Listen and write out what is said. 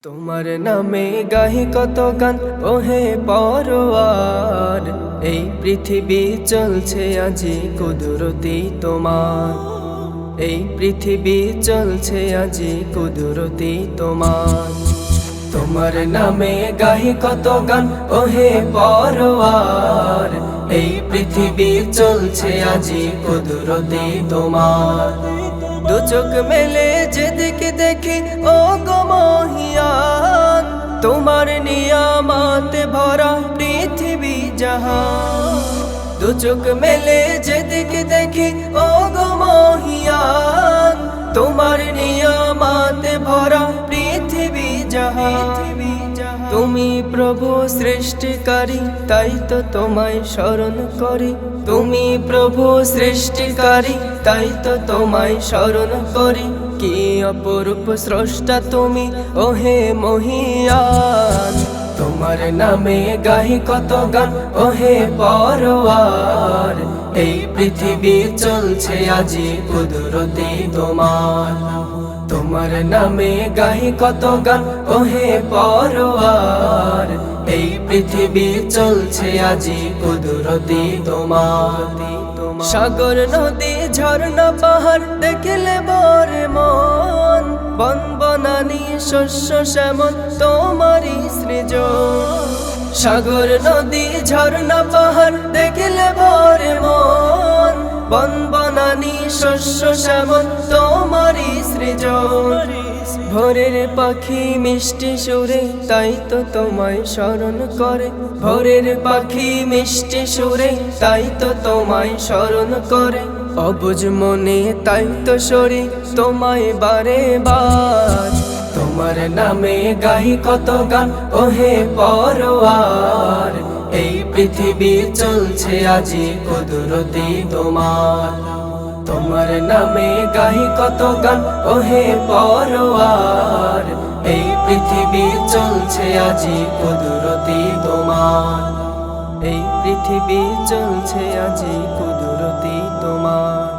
তোমার নামে গাহি কত গান ওহে পরওয়ার, এই পৃথিবী চলছে আজি কুদরতি তোমার। এই পৃথিবী চলছে আজি কুদরতি তোমার। তোমার নামে গাহি কত গান ওহে পরওয়ার, এই পৃথিবী চলছে আজি কুদরতি তোমার। দু চোখ মেলে যেদিকে দেখি ও গো মহিয়ান, তোমার নিয়ামতে ভরা পৃথিবী জাহান। দু চোখ মেলে যেদিকে দেখি ও গো মহিয়ান, তোমার নিয়ামতে ভরা পৃথিবী জাহান। তুমি প্রভু সৃষ্টিকারী, তাই তো তোমায় স্মরণ করি। তুমি প্রভু সৃষ্টিকারী, তাই তো তোমায় স্মরণ করি। কি অপরূপ স্রষ্টা তুমি ওহে মহিয়ান, তোমার নামে গাহি কত গান ওহে পরওয়ার। এই পৃথিবী চলছে আজি কুদরতি তোমার। তোমার নামে গাহি কত গান ওহে পরওয়ার, এই পৃথিবী চলছে আজি কুদরতি তোমার। সাগর নদী ঝর্ণা পাহাড় দেখলে বরে মন, বন বনানি শস্য শ্যামল তোমারই সৃজন। সাগর নদী ঝর্ণা পাহাড় দেখলে বরে মন, বন বনানি শস্য শ্যামল তোমারই সৃজন। ভোরের পাখি মিষ্টি সুরে, তাই তো তোমায় স্মরণ করে। ভোরের পাখি মিষ্টি সুরে, তাই তো তোমায় স্মরণ করে। অবুঝ মনে তাই তো সরি তোমায় বারে বার। তোমার নামে গাহি কত গান ওহে পরওয়ার, এই পৃথিবী চলছে আজি কুদরতি তোমার। তোমার নামে গাহি কত গান ওহে পরওয়ার, এই পৃথিবী চলছে আজি কুদরতি তোমার। এই পৃথিবী চলছে আজি কুদরতি তোমার।